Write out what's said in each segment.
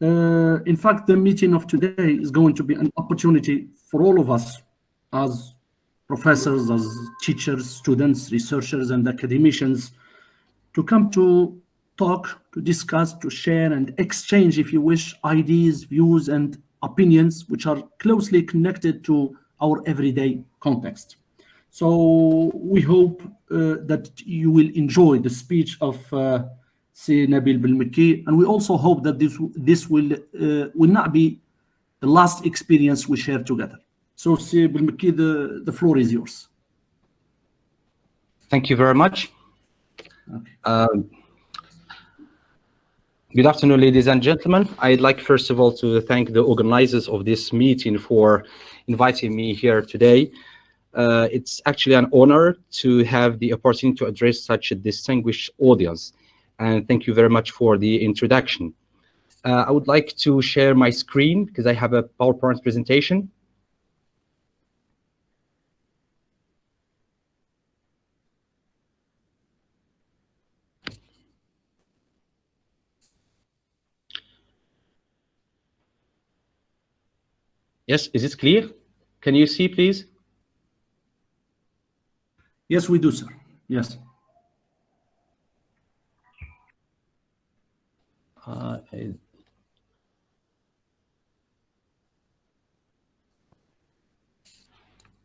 In fact, the meeting of today is going to be an opportunity for all of us as professors, as teachers, students, researchers, and academicians to come to talk, to discuss, to share, and exchange, if you wish, ideas, views, and opinions which are closely connected to our everyday context. So we hope that you will enjoy the speech of Sir Nabil Belmekki, and we also hope that this will not be the last experience we share together. So Sir Belmekki, the floor is yours. Thank you very much. Okay. Good afternoon, ladies and gentlemen. I'd like, first of all, to thank the organizers of this meeting for inviting me here today. It's actually an honor to have the opportunity to address such a distinguished audience. And thank you very much for the introduction. I would like to share my screen because I have a PowerPoint presentation. Yes, is it clear? Can you see, please? Yes, we do, sir. Yes.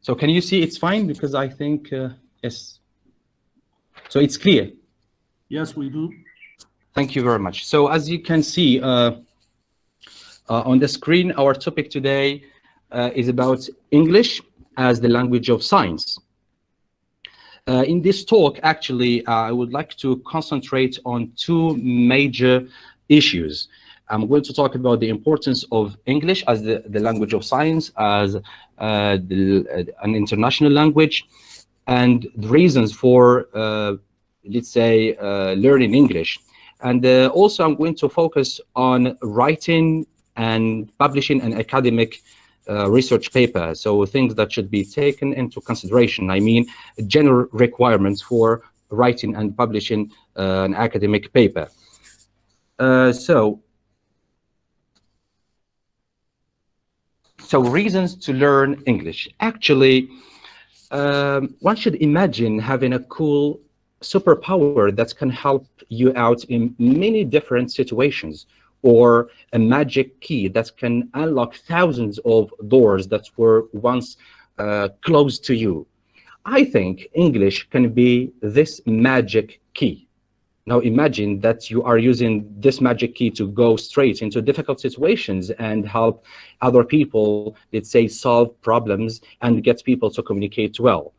So can you see it's fine? Because I think, yes. So it's clear. Yes, we do. Thank you very much. So as you can see on the screen, our topic today is about English as the language of science. In this talk, actually, I would like to concentrate on two major issues. I'm going to talk about the importance of English as the language of science, as an international language, and the reasons for, let's say, learning English. And also, I'm going to focus on writing and publishing an academic research paper, so things that should be taken into consideration. I mean, general requirements for writing and publishing an academic paper. So reasons to learn English. Actually, one should imagine having a cool superpower that can help you out in many different situations, or a magic key that can unlock thousands of doors that were once closed to you. I think English can be this magic key. Now imagine that you are using this magic key to go straight into difficult situations and help other people, let's say, solve problems and get people to communicate well.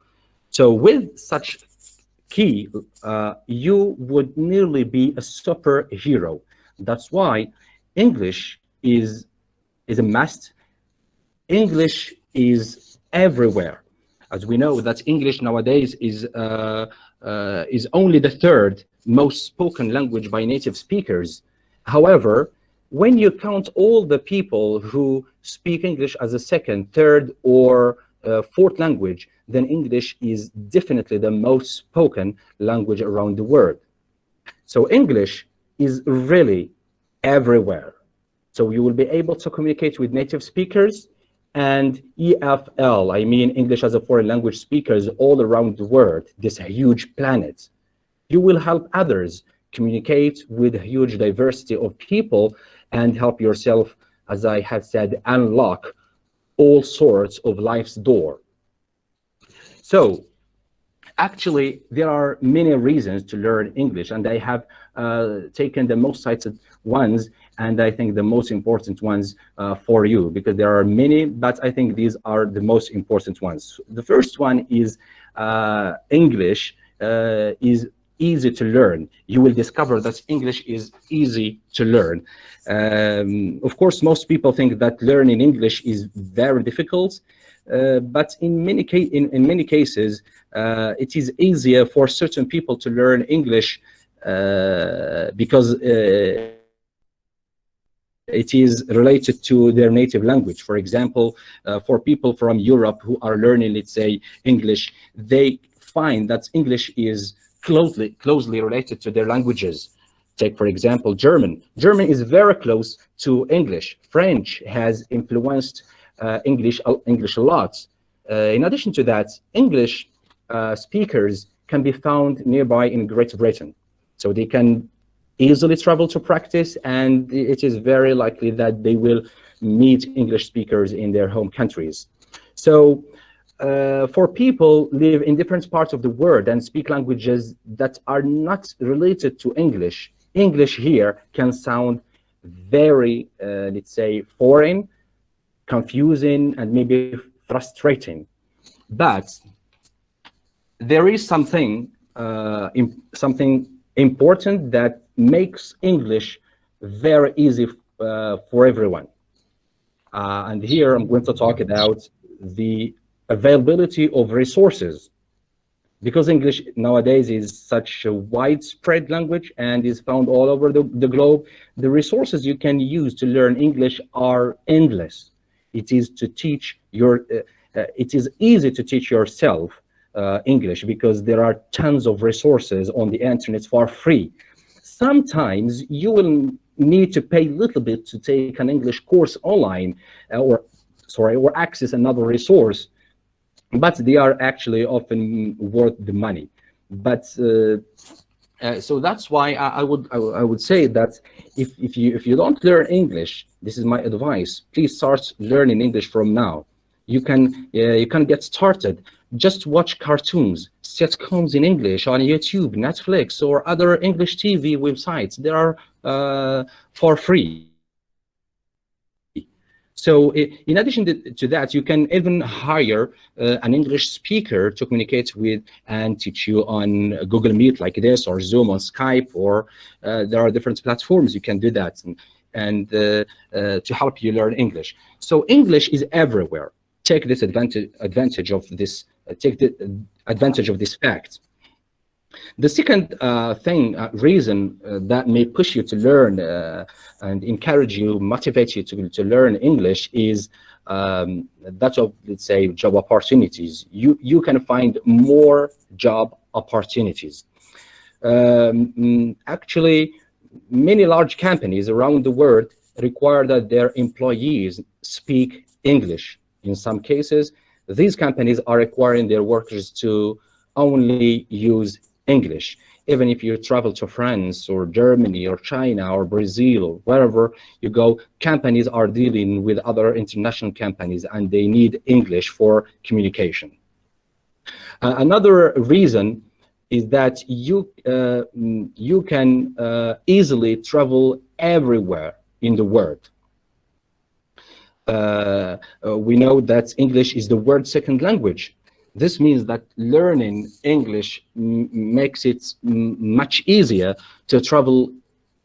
So with such key, you would nearly be a superhero. That's why English is a must. English is everywhere. As we know that English nowadays is only the third most spoken language by native speakers. However, when you count all the people who speak English as a second, third, or fourth language, then English is definitely the most spoken language around the world. So English is really everywhere. So you will be able to communicate with native speakers and EFL, I mean English as a foreign language speakers all around the world, this huge planet. You will help others communicate with a huge diversity of people and help yourself, as I have said, unlock all sorts of life's door. So actually, there are many reasons to learn English, and I have taken the most cited ones, and I think the most important ones for you, because there are many, but I think these are the most important ones. The first one is English is easy to learn. You will discover that English is easy to learn. Of course, most people think that learning English is very difficult, but in many cases, it is easier for certain people to learn English because it is related to their native language. For example, for people from Europe who are learning, let's say, English, they find that English is closely related to their languages. Take, for example, German. German is very close to English. French has influenced English a lot. In addition to that, English speakers can be found nearby in Great Britain. So they can easily travel to practice, and it is very likely that they will meet English speakers in their home countries. So for people live in different parts of the world and speak languages that are not related to English, English here can sound very, let's say, foreign, confusing, and maybe frustrating. But there is something important that makes English very easy for everyone. And here I'm going to talk about the availability of resources. Because English nowadays is such a widespread language and is found all over the globe, the resources you can use to learn English are endless. It is easy to teach yourself English because there are tons of resources on the internet for free. Sometimes you will need to pay a little bit to take an English course online or access another resource, but they are actually often worth the money. But so that's why I would say that if you don't learn English, this is my advice. Please start learning English from now. You can get started. Just watch cartoons, sitcoms in English on YouTube, Netflix, or other English TV websites. They are for free. So in addition to that, you can even hire an English speaker to communicate with and teach you on Google Meet like this, or Zoom, on Skype, or there are different platforms you can do that and to help you learn English. So English is everywhere. Take this advantage of this. Take the advantage of this fact. The second reason that may push you to learn and encourage you, motivate you to learn English is that of, let's say, job opportunities. You can find more job opportunities. Actually, many large companies around the world require that their employees speak English. In some cases, these companies are requiring their workers to only use English. Even if you travel to France or Germany or China or Brazil or wherever you go, companies are dealing with other international companies and they need English for communication. Another reason is that you can easily travel everywhere in the world. We know that English is the world's second language. This means that learning English makes it much easier to travel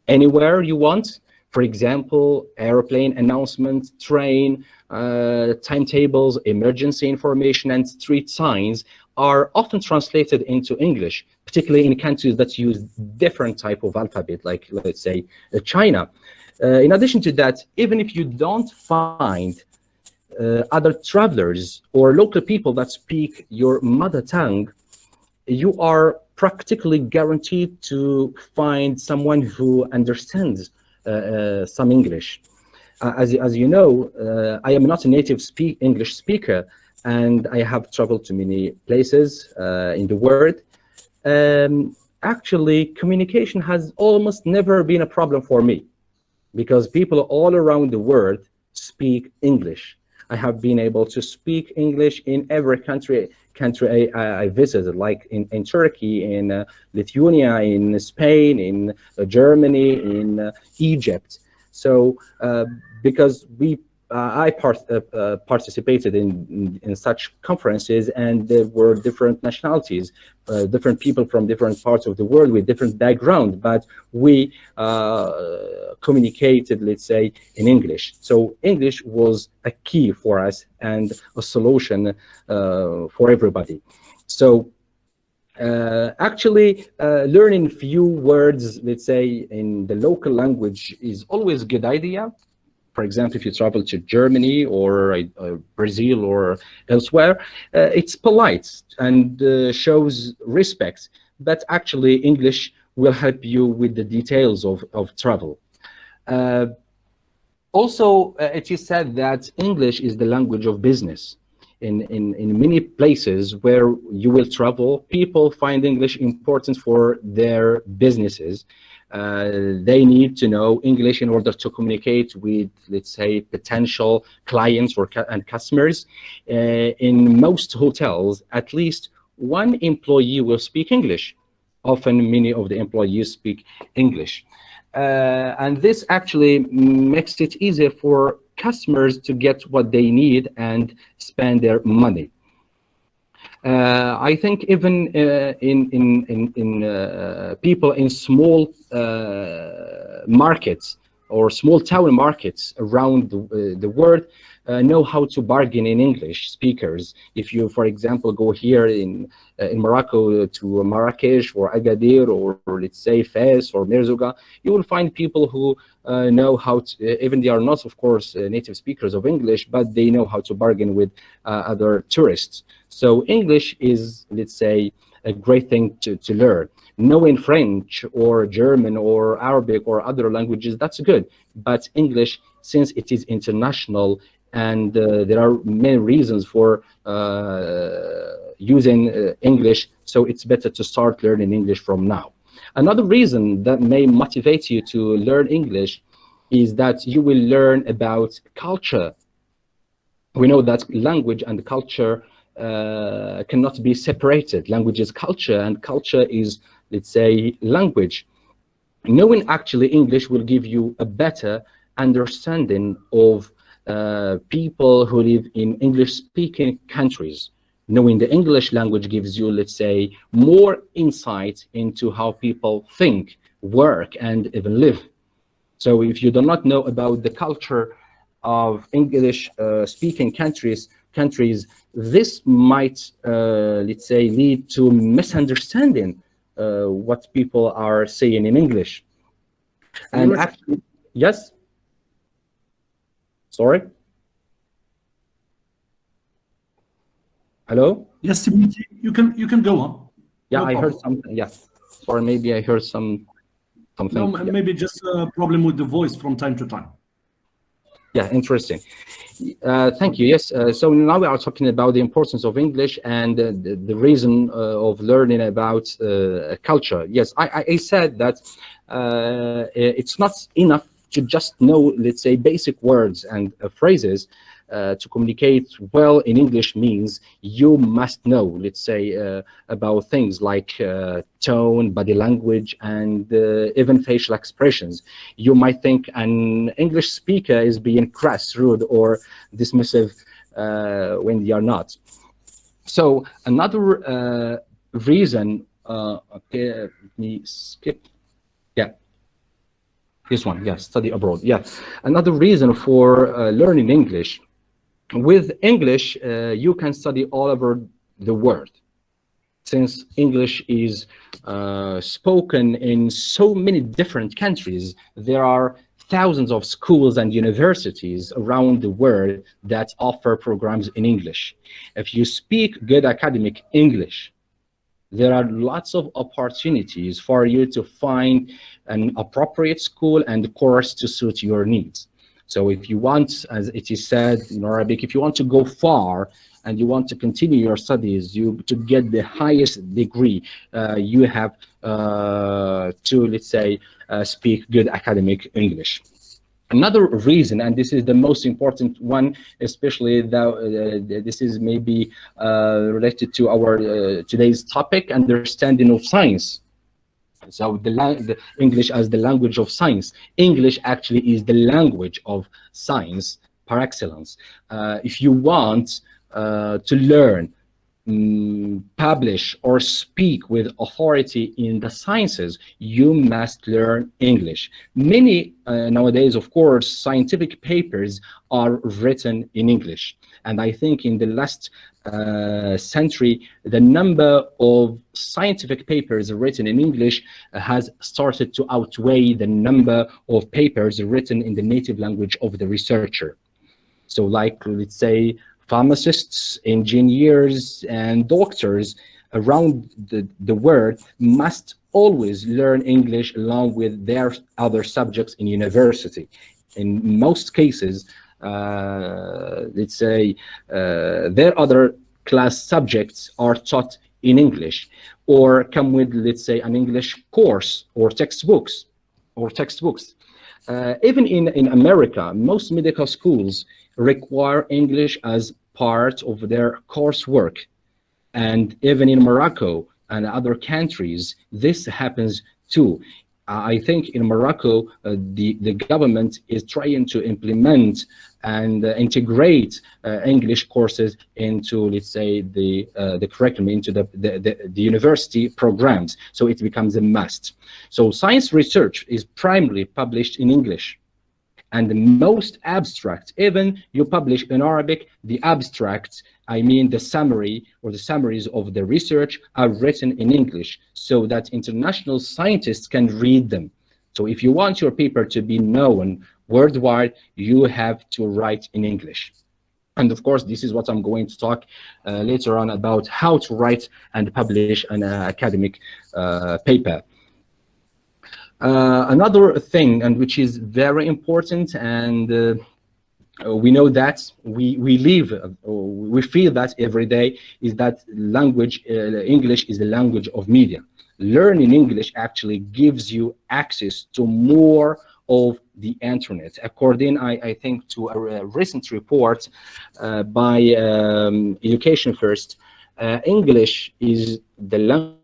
anywhere you want. For example, airplane announcements, train, timetables, emergency information, and street signs are often translated into English, particularly in countries that use different type of alphabet, like, let's say, China. In addition to that, even if you don't find other travelers or local people that speak your mother tongue, you are practically guaranteed to find someone who understands some English. As you know, I am not a native English speaker, and I have traveled to many places in the world. Actually, communication has almost never been a problem for me, because people all around the world speak English. I have been able to speak English in every country I visited, like in Turkey, in Lithuania, in Spain, in Germany, in Egypt. So because I participated in such conferences, and there were different nationalities, different people from different parts of the world with different background, but we communicated, let's say, in English. So English was a key for us and a solution for everybody. So actually, learning few words, let's say, in the local language is always a good idea. For example, if you travel to Germany or Brazil or elsewhere, it's polite and shows respect. But actually, English will help you with the details of travel. Also, it is said that English is the language of business. In many places where you will travel, people find English important for their businesses. They need to know English in order to communicate with, let's say, potential clients and customers. In most hotels, at least one employee will speak English. Often, many of the employees speak English. And this actually makes it easier for customers to get what they need and spend their money. I think even in people in small markets or small town markets around the world know how to bargain in English speakers. If you, for example, go here in Morocco to Marrakesh or Agadir or let's say Fez or Merzouga, you will find people who know how to, even they are not, of course, native speakers of English, but they know how to bargain with other tourists. So English is, let's say, a great thing to learn. Knowing French or German or Arabic or other languages, that's good. But English, since it is international, and there are many reasons for using English, so it's better to start learning English from now. Another reason that may motivate you to learn English is that you will learn about culture. We know that language and culture cannot be separated. Language is culture, and culture is, let's say, language. Knowing actually English will give you a better understanding of people who live in English-speaking countries. Knowing the English language gives you, let's say, more insight into how people think, work, and even live. So if you do not know about the culture of English-speaking countries, this might, let's say, lead to misunderstanding what people are saying in English. And actually, yes? Sorry? Hello? Yes, Timothy, you can go on. Yeah, No I heard problem. something. Yes. Or maybe I heard something. No, Yeah. maybe just a problem with the voice from time to time. Yeah, interesting. Thank you. Yes. So now we are talking about the importance of English and the reason of learning about culture. Yes, I said that it's not enough to just know, let's say, basic words and phrases. To communicate well in English means you must know, let's say, about things like tone, body language, and even facial expressions. You might think an English speaker is being crass, rude, or dismissive when they are not. So another reason, okay, let me skip. Yeah. This one, yeah, study abroad. Yeah, another reason for learning English. With English, you can study all over the world. Since English is spoken in so many different countries, there are thousands of schools and universities around the world that offer programs in English. If you speak good academic English, there are lots of opportunities for you to find an appropriate school and course to suit your needs. So if you want, as it is said in Arabic, if you want to go far and you want to continue your studies, to get the highest degree, you have to, let's say, speak good academic English. Another reason, and this is the most important one, especially though this is maybe related to our today's topic, understanding of science. So the English as the language of science. English actually is the language of science par excellence. If you want to learn, publish, or speak with authority in the sciences, you must learn English. Many nowadays, of course, scientific papers are written in English. And I think in the last century, the number of scientific papers written in English has started to outweigh the number of papers written in the native language of the researcher. So like, let's say, pharmacists, engineers, and doctors around the world must always learn English along with their other subjects in university. In most cases, let's say their other class subjects are taught in English, or come with, let's say, an English course or textbooks. Even in America, most medical schools require English as part of their coursework. And even in Morocco and other countries, this happens too. I think in Morocco, the government is trying to implement and integrate English courses into, let's say, the curriculum, into the university programs, so it becomes a must. So science research is primarily published in English. And the most abstract, even you publish in Arabic, the abstracts, I mean the summary or the summaries of the research, are written in English so that international scientists can read them. So if you want your paper to be known worldwide, you have to write in English. And of course, this is what I'm going to talk later on about, how to write and publish an academic paper. Another thing, and which is very important, and we know that we feel that every day, is that language, English is the language of media. Learning English actually gives you access to more of the internet. According, I think, to a recent report by Education First, English is the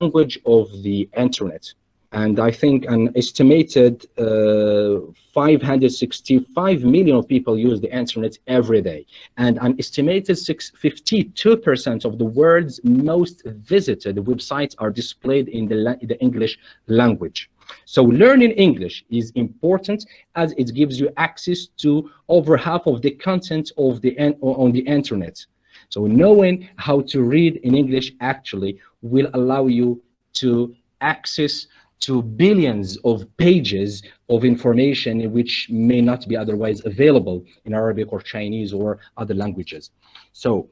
language of the internet. And I think an estimated 565 million people use the internet every day. And an estimated 52% of the world's most visited websites are displayed in the English language. So learning English is important, as it gives you access to over half of the content of on the internet. So knowing how to read in English actually will allow you to access to billions of pages of information which may not be otherwise available in Arabic or Chinese or other languages. So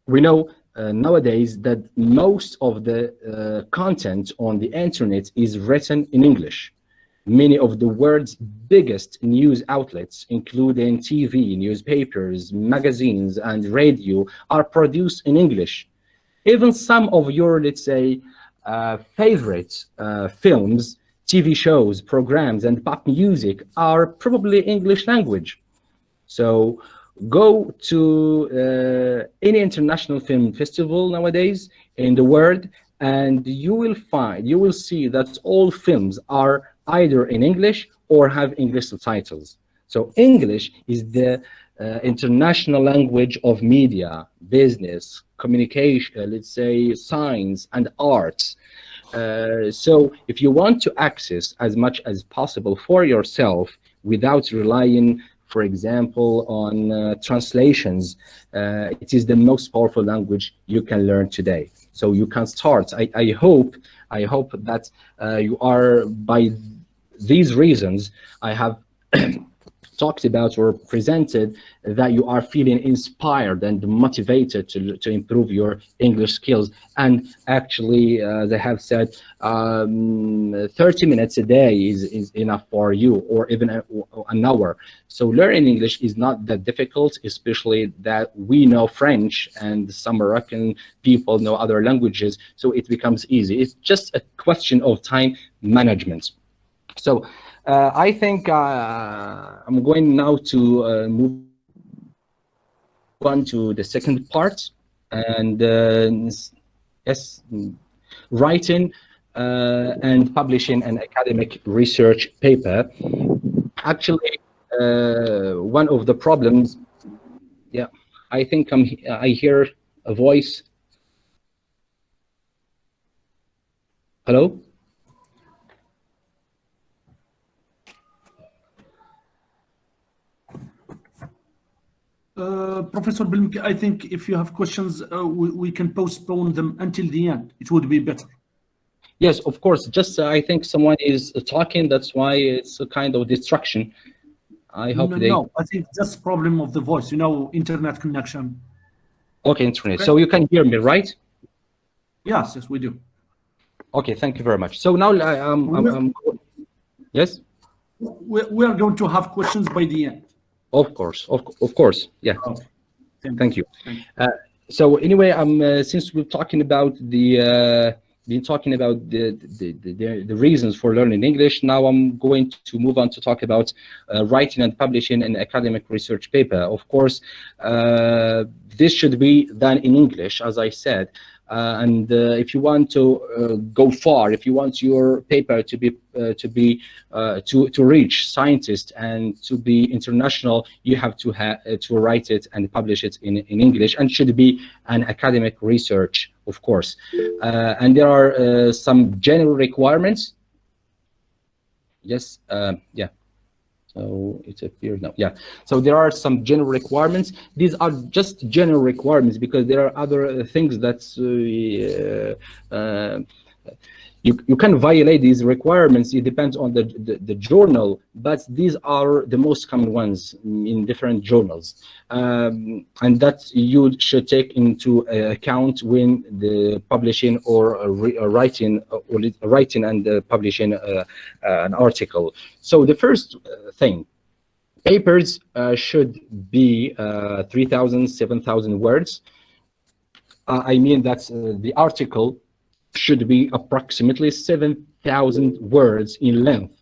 we know nowadays that most of the content on the internet is written in English. Many of the world's biggest news outlets, including TV, newspapers, magazines, and radio, are produced in English. Even some of your, let's say, favorite films, TV shows, programs, and pop music are probably English language. So go to any international film festival nowadays in the world, and you will see that all films are either in English or have English subtitles. So English is the international language of media, business, communication, let's say science and arts. So if you want to access as much as possible for yourself without relying, for example, on translations, it is the most powerful language you can learn today. So you can start. I hope that you are, by these reasons I have talked about or presented, that you are feeling inspired and motivated to improve your English skills. And actually, they have said 30 minutes a day is enough for you, or even an hour. So learning English is not that difficult, especially that we know French and some Moroccan people know other languages, so it becomes easy. It's just a question of time management. So I think I'm going now to move on to the second part, and yes, writing and publishing an academic research paper. Actually, one of the problems, yeah, I think I hear a voice. Hello? Professor Belmekki, I think if you have questions, we can postpone them until the end. It would be better. Yes, of course. Just I think someone is talking. That's why it's a kind of distraction. I hope No, I think that's problem of the voice. You know, internet connection. Okay, internet. Okay. So you can hear me, right? Yes, we do. Okay, thank you very much. So now yes. We are going to have questions by the end. Of course, yeah. Okay. Thank you. Thank you. So anyway, since we're talking about the the reasons for learning English, now I'm going to move on to talk about writing and publishing an academic research paper. Of course, this should be done in English, as I said. And if you want to go far, if you want your paper to reach scientists and to be international, you have to write it and publish it in English, and should be an academic research, of course. And there are some general requirements. Yes, yeah. So it appears now. Yeah. So there are some general requirements. These are just general requirements because there are other things that you can violate these requirements. It depends on the journal, but these are the most common ones in different journals, and that you should take into account when the publishing or writing and publishing an article. So the first thing, papers should be 3,000, 7,000 words. I mean that the article should be approximately 7,000 words in length,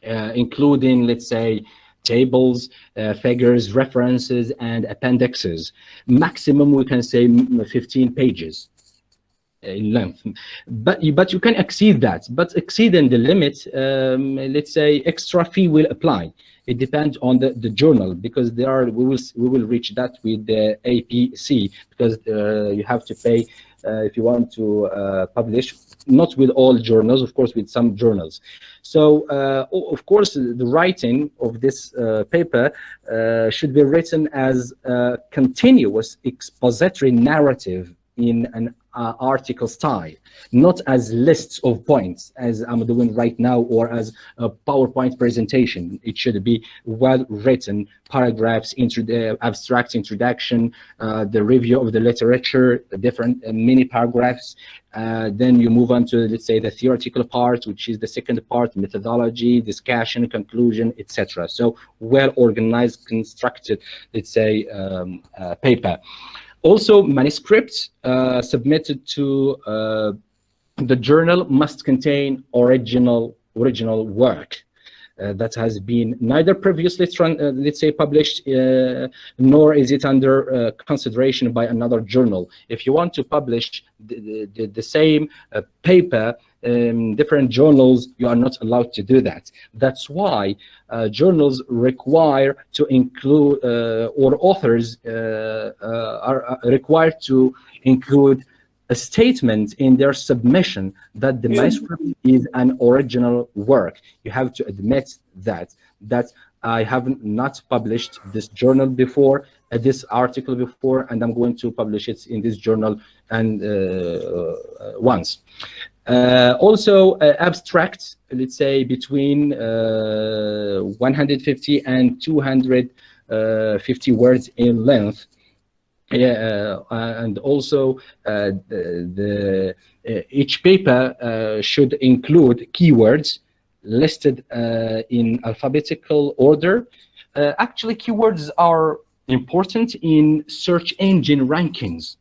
including, let's say, tables, figures, references, and appendixes. Maximum, we can say 15 pages in length, but you can exceed that. But exceeding the limit, let's say, extra fee will apply. It depends on the journal, because we will reach that with the APC, because you have to pay if you want to publish, not with all journals, of course, with some journals. So of course, the writing of this paper should be written as a continuous expository narrative in an article style, not as lists of points as I'm doing right now, or as a PowerPoint presentation. It should be well written, paragraphs, abstract introduction, the review of the literature, the different mini paragraphs. Then you move on to, let's say, the theoretical part, which is the second part, methodology, discussion, conclusion, etc. So well organized, constructed, let's say, paper. Also, manuscripts submitted to the journal must contain original work that has been neither previously, let's say, published, nor is it under consideration by another journal. If you want to publish the same paper in different journals, you are not allowed to do that. That's why journals require to include, or authors are required to include a statement in their submission that the manuscript is an original work. You have to admit that I have not published this journal before, this article before, and I'm going to publish it in this journal and once. Also, abstracts, let's say, between 150 and 250 words in length. Yeah, and also each paper should include keywords listed in alphabetical order. Actually, keywords are important in search engine rankings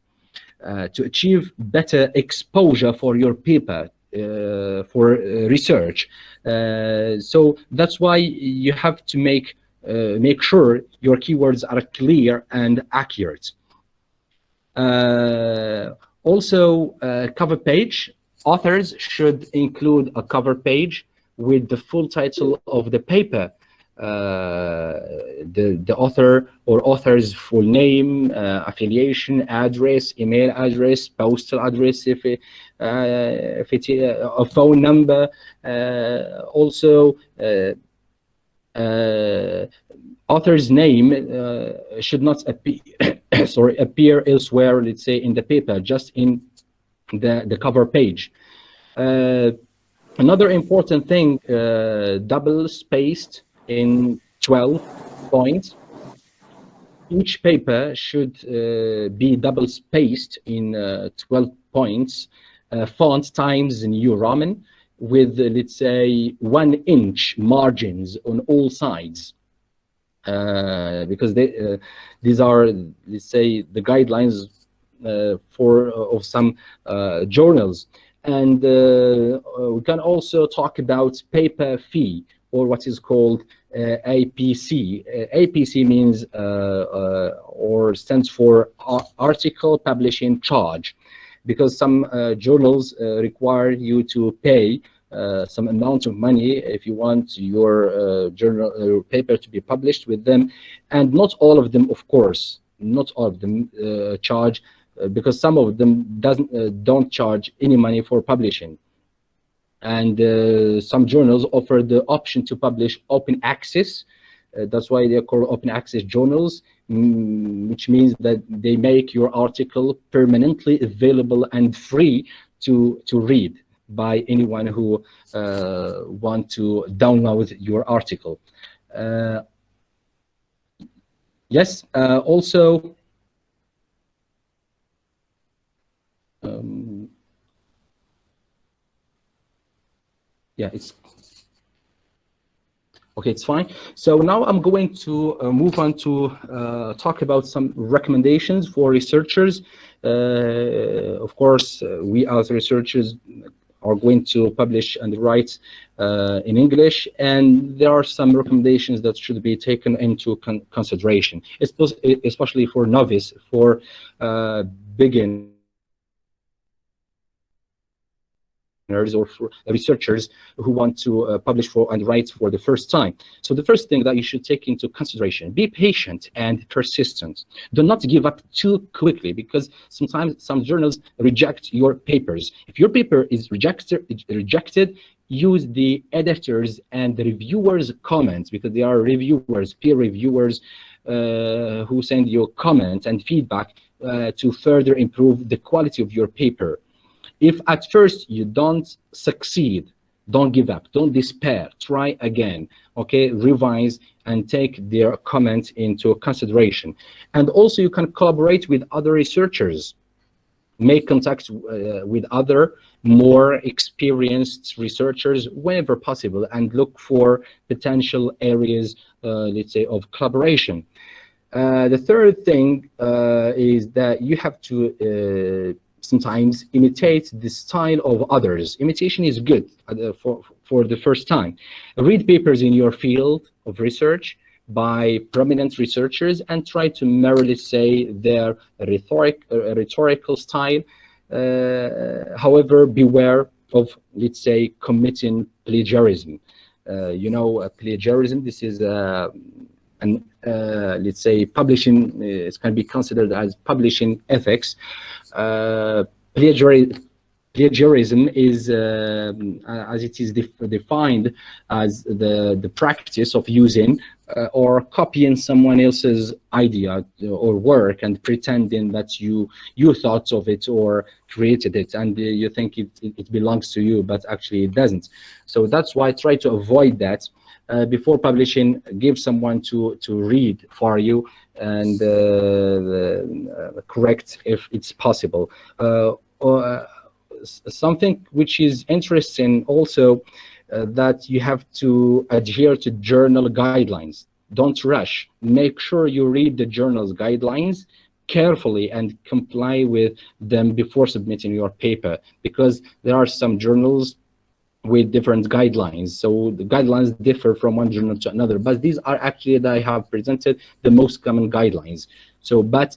to achieve better exposure for your paper for research. So that's why you have to make sure your keywords are clear and accurate. Also, cover page. Authors should include a cover page with the full title of the paper, the author or author's full name, affiliation, address, email address, postal address, if it a phone number. Also, author's name should not appear appear elsewhere, let's say, in the paper, just in the cover page. Another important thing, double spaced in 12 points. Each paper should be double spaced in 12 points. font times New Roman with, let's say, 1-inch margins on all sides. Because these are, let's say, the guidelines of some journals. And we can also talk about paper fee, or what is called APC. APC means or stands for Article Publishing Charge, because some journals require you to pay some amount of money if you want your journal paper to be published with them. And not all of them, of course, not all of them charge, because some of them don't charge any money for publishing. And some journals offer the option to publish open access. That's why they're called open access journals, which means that they make your article permanently available and free to read by anyone who want to download your article. Yes, also, yeah, it's okay, it's fine. So now I'm going to move on to talk about some recommendations for researchers. Of course, we as researchers are going to publish and write in English, and there are some recommendations that should be taken into consideration, especially for novice, for beginners, or for researchers who want to publish for and write for the first time. So the first thing that you should take into consideration: be patient and persistent. Do not give up too quickly, because sometimes some journals reject your papers. If your paper is rejected, use the editors and the reviewers' comments, because they are reviewers, peer reviewers, who send you comments and feedback to further improve the quality of your paper. If at first you don't succeed, don't give up, don't despair, try again, okay? Revise and take their comments into consideration. And also you can collaborate with other researchers, make contact with other more experienced researchers whenever possible, and look for potential areas, let's say, of collaboration. The third thing is that you have to sometimes imitate the style of others. Imitation is good for the first time. Read papers in your field of research by prominent researchers and try to mirror, let's say, their rhetorical style. However, beware of, let's say, committing plagiarism. You know, plagiarism, this is let's say, publishing, it can be considered as publishing ethics. Plagiarism is, as it is defined, as the practice of using or copying someone else's idea or work and pretending that you thought of it or created it, and you think it belongs to you, but actually it doesn't. So that's why try to avoid that. Before publishing, give someone to read for you and correct if it's possible. Something which is interesting also, that you have to adhere to journal guidelines. Don't rush. Make sure you read the journal's guidelines carefully and comply with them before submitting your paper, because there are some journals with different guidelines. So the guidelines differ from one journal to another, but these are actually, that I have presented, the most common guidelines. So, but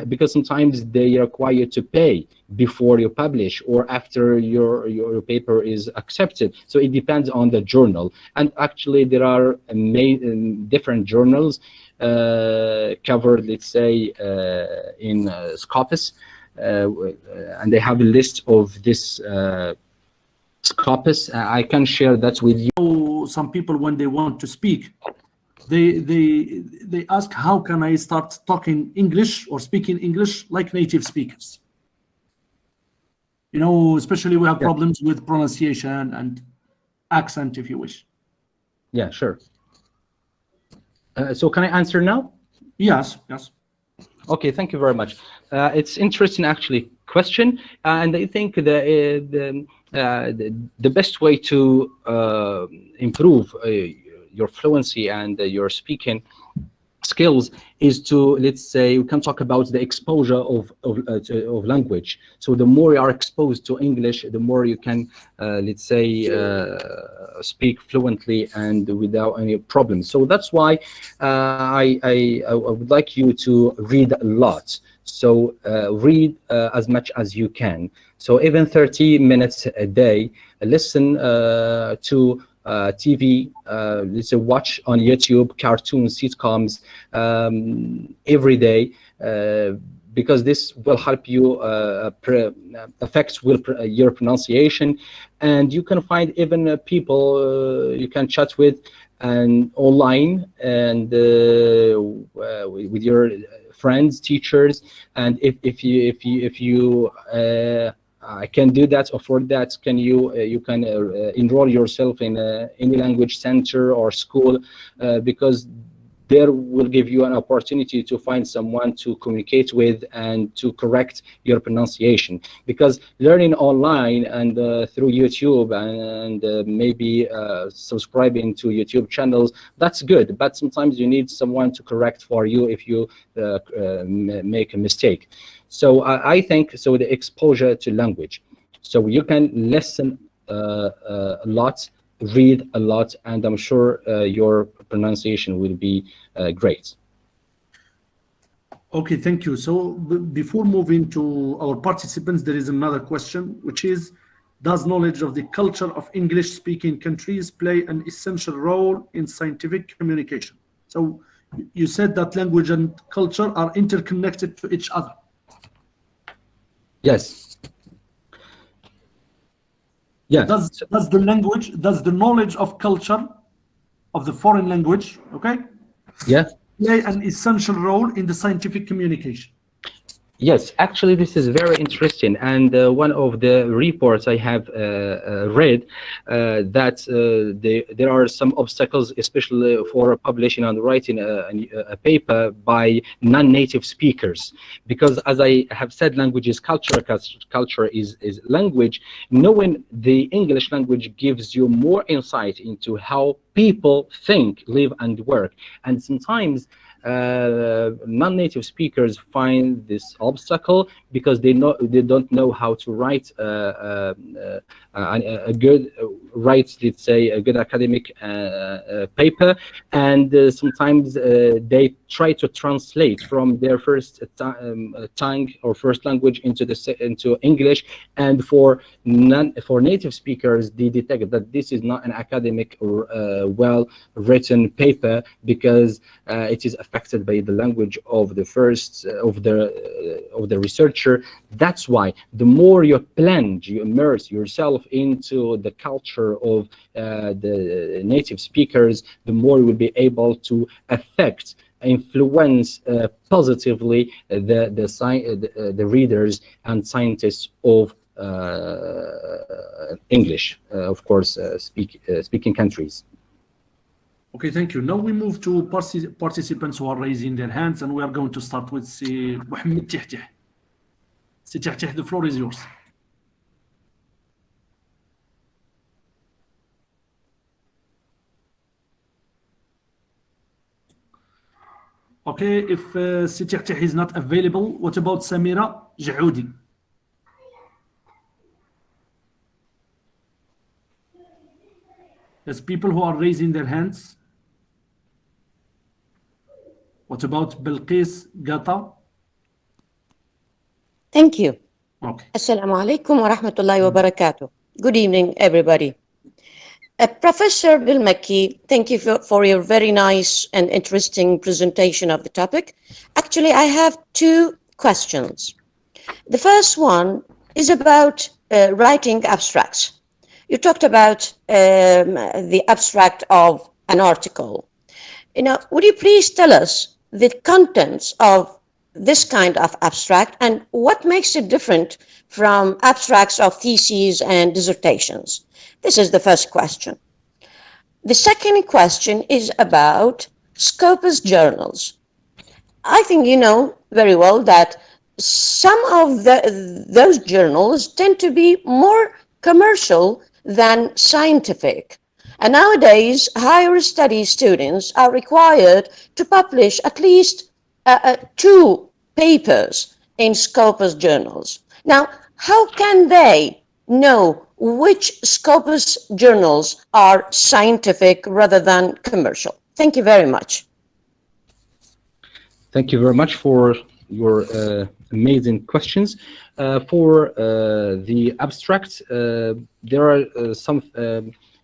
because sometimes they require you to pay before you publish or after your paper is accepted. So it depends on the journal. And actually there are different journals covered, let's say, in Scopus, and they have a list of this Scopus. I can share that with you. Some people, when they want to speak, they ask, how can I start talking English or speaking English like native speakers? You know, especially we have problems with pronunciation and accent, if you wish. Yeah, sure. So can I answer now? Yes, yes. Okay, thank you very much. It's interesting, actually, question, and I think the best way to improve your fluency and your speaking skills is to, let's say, we can talk about the exposure of language. So the more you are exposed to English, the more you can, let's say, speak fluently and without any problems. So that's why I would like you to read a lot. So read as much as you can. So even 30 minutes a day, listen to TV, let's say watch on YouTube cartoons, sitcoms every day, because this will help you affect your pronunciation. And you can find even people you can chat with and online, and with your friends, teachers. And if you can do that, afford that, can you can enroll yourself in any language center or school, because there will give you an opportunity to find someone to communicate with and to correct your pronunciation. Because learning online and through YouTube and maybe subscribing to YouTube channels, that's good, but sometimes you need someone to correct for you if you make a mistake. So I think so the exposure to language. So you can listen a lot, read a lot, and I'm sure your pronunciation will be great. Okay, thank you. So before moving to our participants, there is another question, which is, does knowledge of the culture of English-speaking countries play an essential role in scientific communication? So you said that language and culture are interconnected to each other. Yes. Yeah. Does the knowledge of culture of the foreign language, okay, Yeah, play an essential role in the scientific communication? yes, actually, this is very interesting. And one of the reports I have read, that there are some obstacles, especially for publishing and writing a paper by non-native speakers. Because as I have said, language is culture, culture is language. Knowing the English language gives you more insight into how people think, live, and work. And sometimes non-native speakers find this obstacle because they don't know how to write a good let's say a good academic paper, and sometimes they try to translate from their first tongue or first language into English, and for native speakers, they detect that this is not an academic or well written paper, because it is affected by the language of the first of the researcher. That's why the more you plunge, you immerse yourself into the culture of the native speakers, the more you will be able to influence positively the readers and scientists of English, of course, speaking countries. Okay, thank you. Now we move to participants who are raising their hands, and we are going to start with Mohamed Tihtih. Tihtih, the floor is yours. Okay, if Tihtih is not available, what about Samira Jahoudi? There's people who are raising their hands. What about Bilqis Gata? Thank you. Okay. Assalamu alaikum wa rahmatullahi wa barakatuh. Good evening, everybody. Professor Belmekki, thank you for your very nice and interesting presentation of the topic. Actually, I have two questions. The first one is about writing abstracts. You talked about the abstract of an article. Would you please tell us the contents of this kind of abstract and what makes it different from abstracts of theses and dissertations? This is the first question. The second question is about Scopus journals. I think you know very well that some of those journals tend to be more commercial than scientific. And nowadays, higher study students are required to publish at least two papers in Scopus journals. Now, how can they know which Scopus journals are scientific rather than commercial? Thank you very much. Thank you very much for your amazing questions. For the abstract, there are some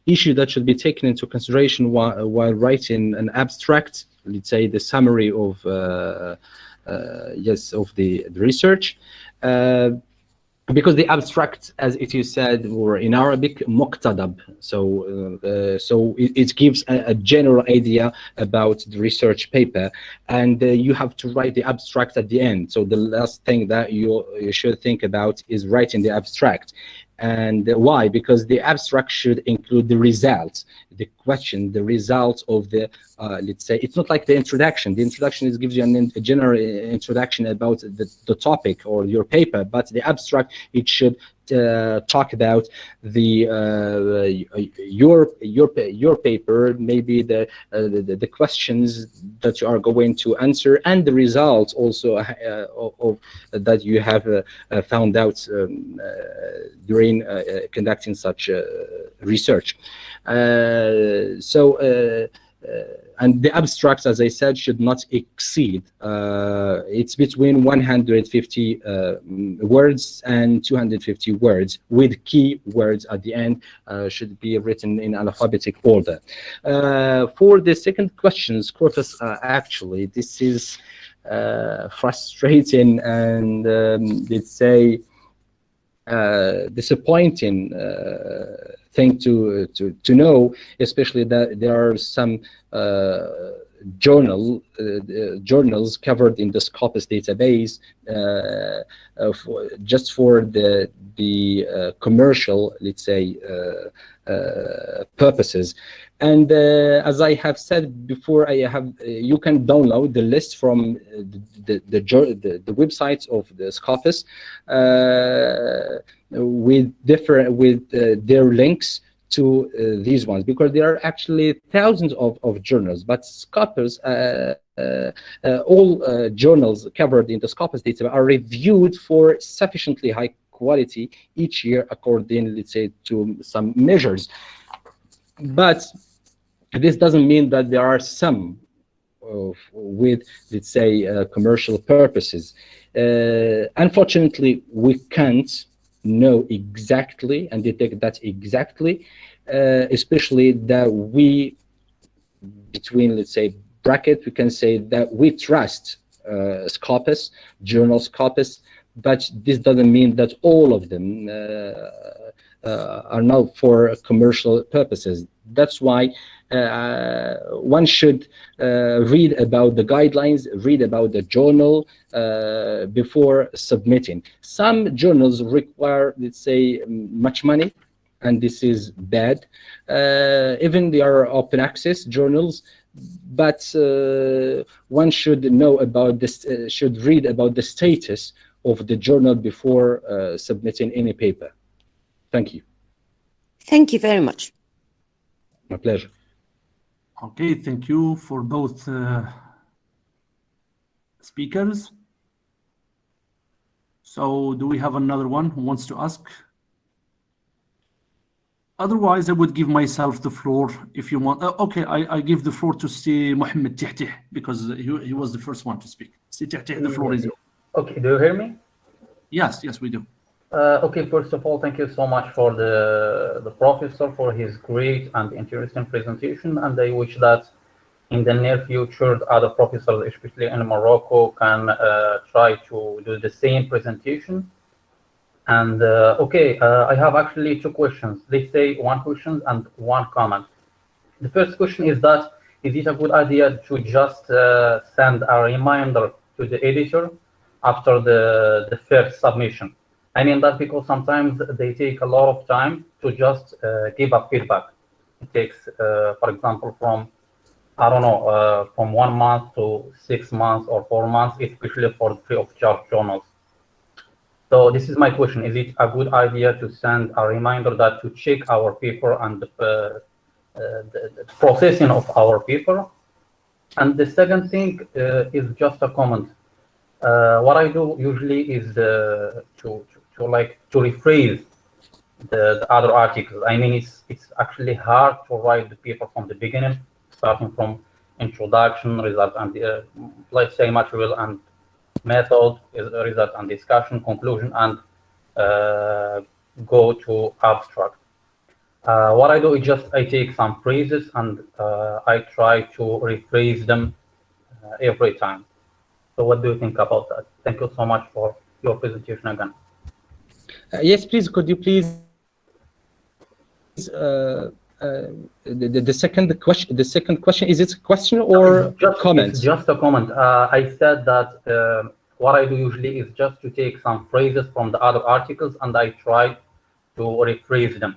issues that should be taken into consideration while writing an abstract. Let's say the summary of yes, of the research. Because the abstract, as it is said, or in Arabic, muqtadab. So it gives a general idea about the research paper, and you have to write the abstract at the end. So the last thing that you should think about is writing the abstract. And why? Because the abstract should include the results, the question, the results of the, let's say, it's not like the introduction. The introduction gives you a general introduction about the topic or your paper, but the abstract, it should talk about the your paper, maybe the questions that you are going to answer, and the results also of that you have found out during conducting such research. And the abstracts, as I said, should not exceed, it's between 150 words and 250 words, with key words at the end, should be written in alphabetic order. For the second question, Corpus, actually, this is frustrating and, let's say, disappointing thing to know, especially that there are some journals covered in the Scopus database just for the commercial, let's say, purposes. And as I have said before, you can download the list from the websites of the Scopus with their links to these ones, because there are actually thousands of journals, but Scopus, all journals covered in the Scopus data are reviewed for sufficiently high quality each year according, let's say, to some measures. But this doesn't mean that there are some with, let's say, commercial purposes. Unfortunately, we can't know exactly and detect that exactly, especially that we, between, let's say, bracket, we can say that we trust Scopus, journal Scopus, but this doesn't mean that all of them are now for commercial purposes. That's why one should read about the guidelines, read about the journal before submitting. Some journals require, let's say, much money, and this is bad. Even they are open access journals, but one should know about this, should read about the status of the journal before submitting any paper. Thank you. Thank you very much. My pleasure. Okay, thank you for both speakers. So do we have another one who wants to ask? Otherwise, I would give myself the floor if you want. Okay, I give the floor to Sir Mohammed Tihtih because he was the first one to speak. Sir Tihtih, the floor is yours. Okay, do you hear me? Yes, we do. Okay, first of all, thank you so much for the professor for his great and interesting presentation, and I wish that in the near future other professors, especially in Morocco, can try to do the same presentation. And okay, I have actually two questions. Let's say one question and one comment. The first question is that, is it a good idea to just send a reminder to the editor after the first submission? I mean that because sometimes they take a lot of time to just give a feedback. It takes, for example, from I don't know, from 1 month to 6 months or 4 months, especially for free of charge journals. So this is my question: is it a good idea to send a reminder that to check our paper and the processing of our paper? And the second thing is just a comment. What I do usually is to rephrase the other articles. I mean, it's actually hard to write the paper from the beginning, starting from introduction, result, and let's say material and method, result and discussion, conclusion, and go to abstract. What I do is just I take some phrases and I try to rephrase them every time. So what do you think about that? Thank you so much for your presentation again. Yes, please, could you please the second question? The second question, is it a question or comment? It's just a comment. I said that what I do usually is just to take some phrases from the other articles and I try to rephrase them,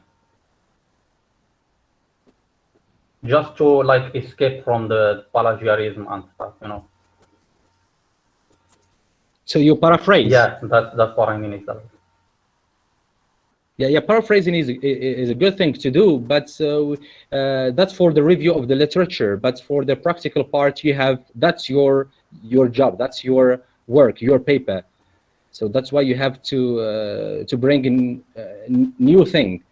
just to like escape from the plagiarism and stuff, you know. So you paraphrase? Yeah, that's what I mean exactly. Yeah, paraphrasing is a good thing to do, but that's for the review of the literature. But for the practical part, that's your job, that's your work, your paper. So that's why you have to bring in new thing.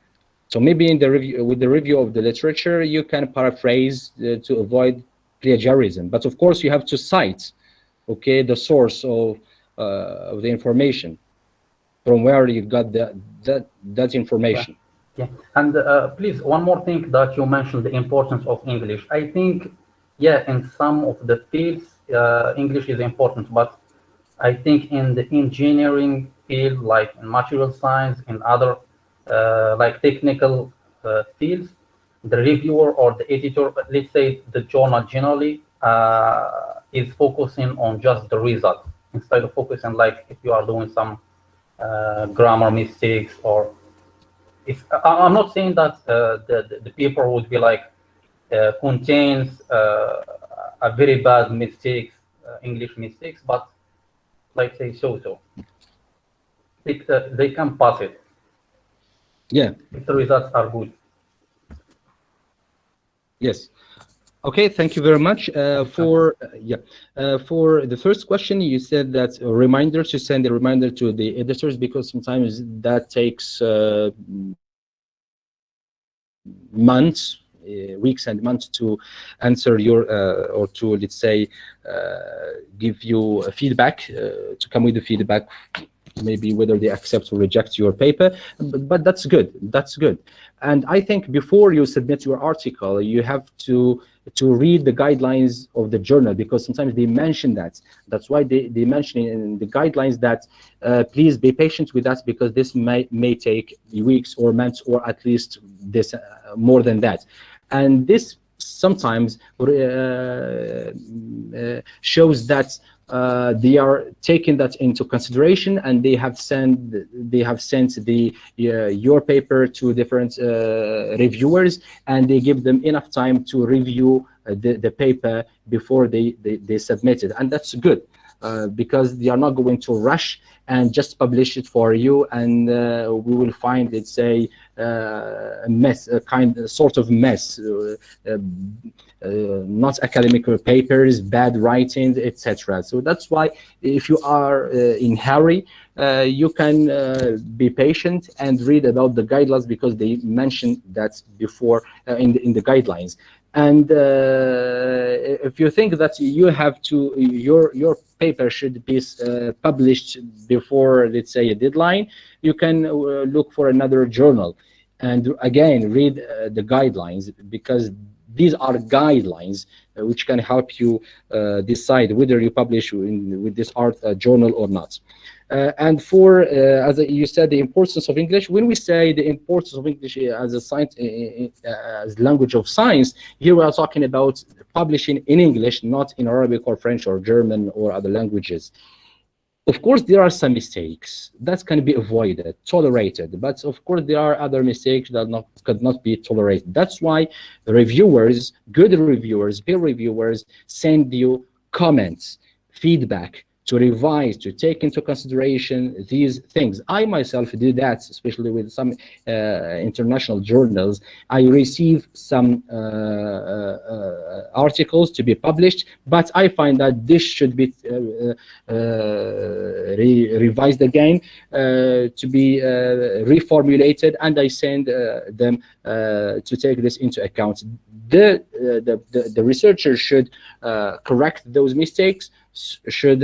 So maybe in the review, with the review of the literature, you can paraphrase to avoid plagiarism. But of course, you have to cite, okay, the source of the information, from where you got that information. Yeah. And please, one more thing that you mentioned, the importance of English. I think, yeah, in some of the fields, English is important, but I think in the engineering field, like in material science, in other like technical fields, the reviewer or the editor, let's say the journal generally, is focusing on just the result instead of focusing, like if you are doing some grammar mistakes, or if I'm not saying that the paper would be like contains a very bad mistakes, English mistakes, but like say so they can pass it. Yeah, if the results are good. Yes. Okay, thank you very much. For the first question, you said that a reminder to send a reminder to the editors, because sometimes that takes months, weeks and months to answer your or to, let's say, give you feedback, to come with the feedback, maybe whether they accept or reject your paper. But that's good. That's good. And I think before you submit your article, you have to read the guidelines of the journal, because sometimes they mention that. That's why they mention in the guidelines that please be patient with us, because this may take weeks or months, or at least this more than that. And this sometimes shows that they are taking that into consideration, and they have sent your paper to different reviewers, and they give them enough time to review the paper before they submit it. And that's good, because they are not going to rush and just publish it for you, and we will find, let's say, a mess, sort of mess, not academic papers, bad writing, etc. So that's why, if you are in hurry, you can be patient and read about the guidelines, because they mentioned that before in the guidelines. And if you think that you have to, your paper should be published before, let's say, a deadline, you can look for another journal and again read the guidelines, because these are guidelines which can help you decide whether you publish with this art journal or not. And for, as you said, the importance of English, when we say the importance of English as a science, as language of science, here we are talking about publishing in English, not in Arabic or French or German or other languages. Of course, there are some mistakes that can be avoided, tolerated, but of course there are other mistakes that could not be tolerated. That's why reviewers, good reviewers, peer reviewers, send you comments, feedback, to revise, to take into consideration these things. I myself do that, especially with some international journals. I receive some articles to be published, but I find that this should be revised again, to be reformulated, and I send them to take this into account. The researcher should correct those mistakes, should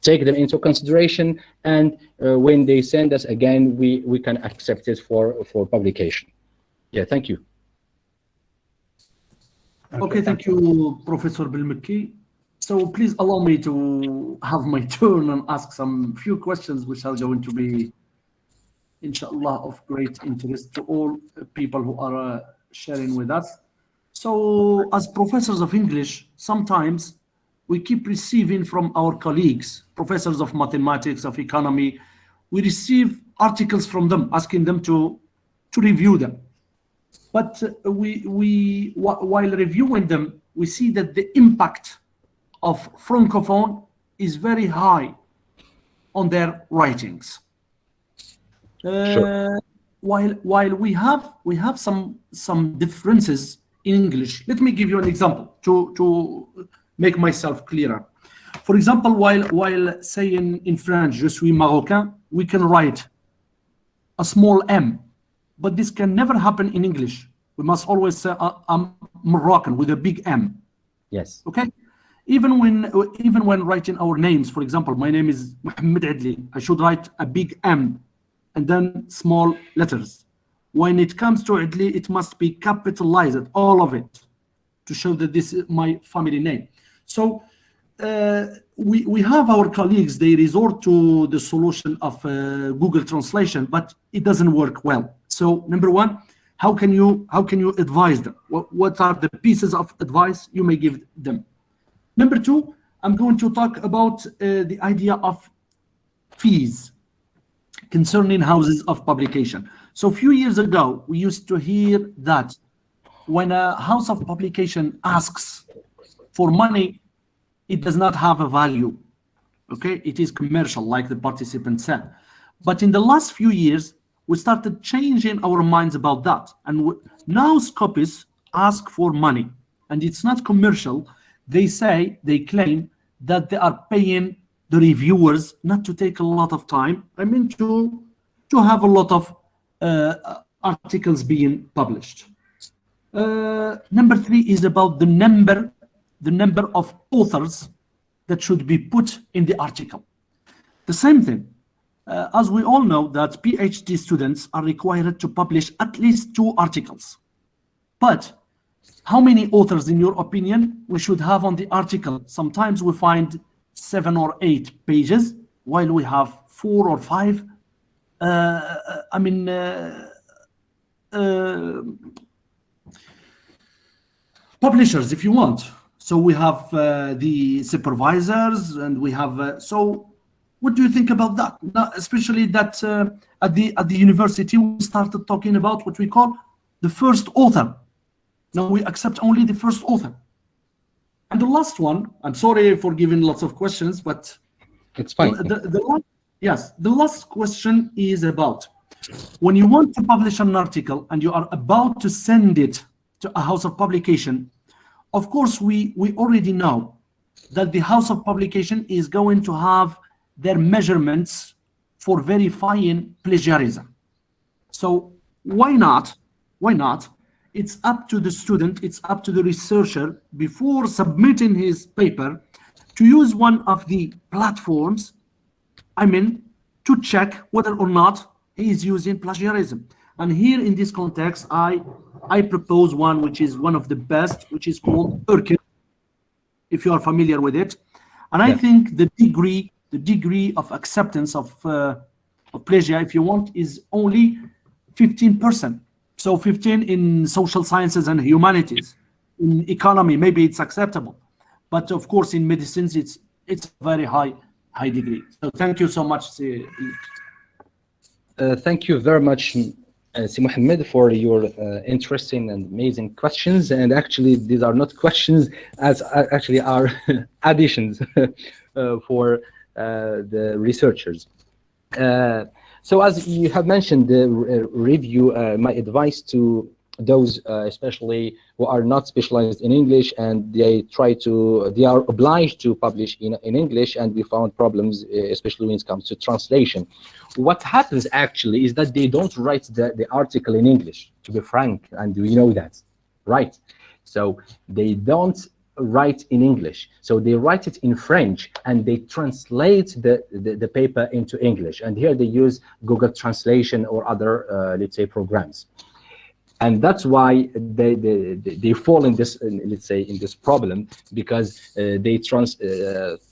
take them into consideration, and when they send us again, we can accept it for publication. Yeah, thank you. Okay, thank you, Professor Belmekki. So please allow me to have my turn and ask some few questions which are going to be, inshallah, of great interest to all people who are sharing with us. So as professors of English, sometimes we keep receiving from our colleagues, professors of mathematics, of economy, we receive articles from them, asking them to review them. But while reviewing them, we see that the impact of Francophone is very high on their writings. Sure. While we have some differences in English. Let me give you an example to make myself clearer. For example, while saying in French, je suis Marocain, we can write a small m, but this can never happen in English. We must always say I'm Moroccan with a big M. Yes. Okay. Even when writing our names, for example, my name is Mohammed Radley, I should write a big M and then small letters. When it comes to Radley, it must be capitalized, all of it, to show that this is my family name. So we have our colleagues, they resort to the solution of Google Translation, but it doesn't work well. So number one, how can you advise them? What are the pieces of advice you may give them? Number two, I'm going to talk about the idea of fees concerning houses of publication. So a few years ago, we used to hear that when a house of publication asks for money, it does not have a value. Okay, it is commercial, like the participant said. But in the last few years, we started changing our minds about that. And now Scopus ask for money, and it's not commercial. They claim that they are paying the reviewers not to take a lot of time. I mean to have a lot of articles being published. Number three is about the number of authors that should be put in the article. The same thing, as we all know that PhD students are required to publish at least 2 articles. But how many authors, in your opinion, we should have on the article? Sometimes we find 7 or 8 pages, while we have 4 or 5. Publishers, if you want. So we have the supervisors, and we have. So, what do you think about that? Now, especially that at the university we started talking about what we call the first author. Now we accept only the first author. And the last one, I'm sorry for giving lots of questions, but it's fine. The last question is about when you want to publish an article and you are about to send it to a house of publication. Of course, we already know that the house of publication is going to have their measurements for verifying plagiarism. So why not? It's up to the student, it's up to the researcher before submitting his paper to use one of the platforms, to check whether or not he is using plagiarism. And here in this context, I propose one which is one of the best, which is called Urkin, if you are familiar with it. And I think the degree of acceptance of plagiar, if you want, is only 15%. So 15 in social sciences and humanities. In economy, maybe it's acceptable. But of course, in medicines, it's very high high degree. So thank you so much. Thank you very much, Si Mohammed, for your interesting and amazing questions. And actually, these are not questions, as actually are additions for the researchers. So as you have mentioned, the review, my advice to those especially who are not specialized in English and they are obliged to publish in English, and we found problems, especially when it comes to translation. What happens actually is that they don't write the article in English, to be frank, and we know that, right? So they don't write in English, so they write it in French and they translate the paper into English, and here they use Google Translation or other let's say programs. And that's why they fall in this, let's say, in this problem, because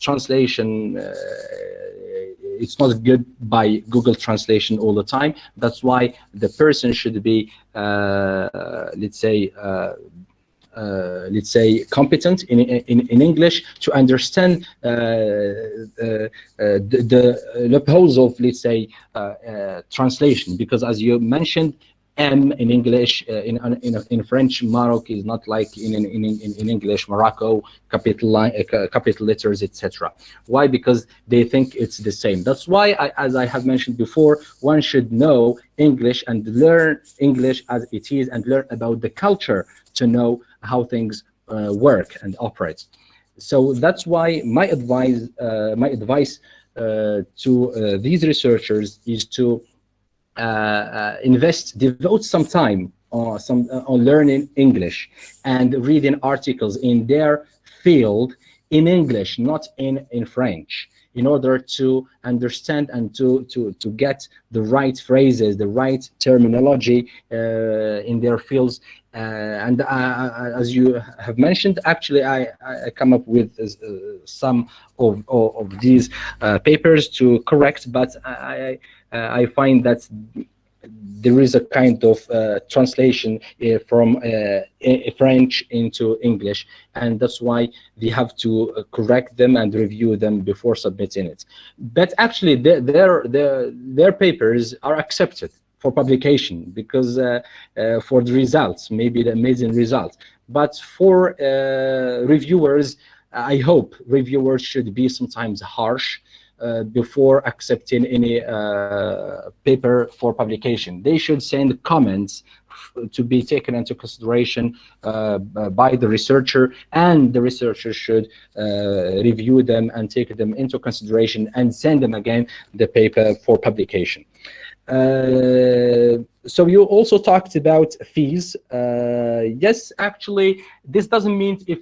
translation it's not good by Google Translation all the time. That's why the person should be let's say competent in English to understand the pose of, let's say, translation, because as you mentioned, M in English, in French, Morocco is not like in English, Morocco, capital letters, etc. Why? Because they think it's the same. That's why, as I have mentioned before, one should know English and learn English as it is, and learn about the culture to know how things work and operate. So that's why my advice to these researchers is to devote some time on learning English and reading articles in their field in English, not in French, in order to understand and to get the right phrases, the right terminology in their fields. And as you have mentioned, actually, I come up with some of these papers to correct, but I find that there is a kind of translation from French into English, and that's why we have to correct them and review them before submitting it. But actually, their papers are accepted for publication, because for the results, maybe the amazing results. But for reviewers, I hope reviewers should be sometimes harsh before accepting any paper for publication. They should send comments to be taken into consideration by the researcher, and the researcher should review them and take them into consideration and send them again the paper for publication. So you also talked about fees. Yes, actually, this doesn't mean if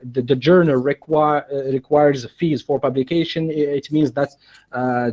the journal requires fees for publication, it means that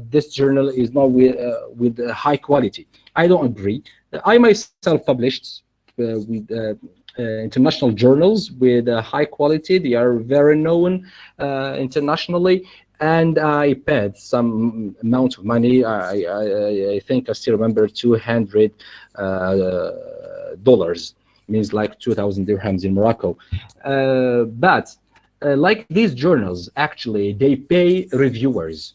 this journal is not with high quality. I don't agree. I myself published with international journals with high quality. They are very known internationally, and I paid some amount of money. I think I still remember $200, means like 2,000 dirhams in Morocco. But like these journals, actually, they pay reviewers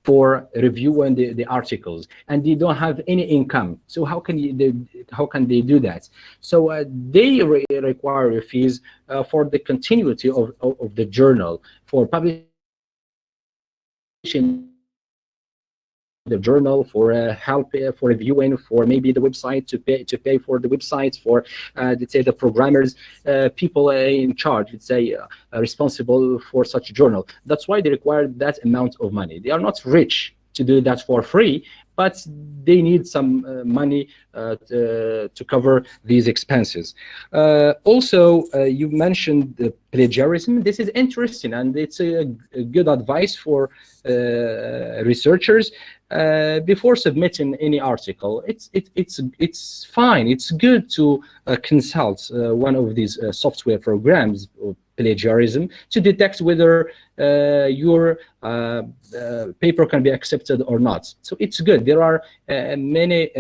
for reviewing the articles, and they don't have any income. So how can they do that? So they require fees for the continuity of the journal, for publishing the journal, for help for reviewing, for maybe the website, to pay for the websites, for let's say the programmers, people in charge, let's say responsible for such a journal. That's why they require that amount of money. They are not rich to do that for free, but they need some money to cover these expenses. Also, you mentioned the plagiarism. This is interesting, and it's a good advice for researchers. Before submitting any article, it's fine. It's good to consult one of these software programs of plagiarism to detect whether your paper can be accepted or not. So it's good. There are many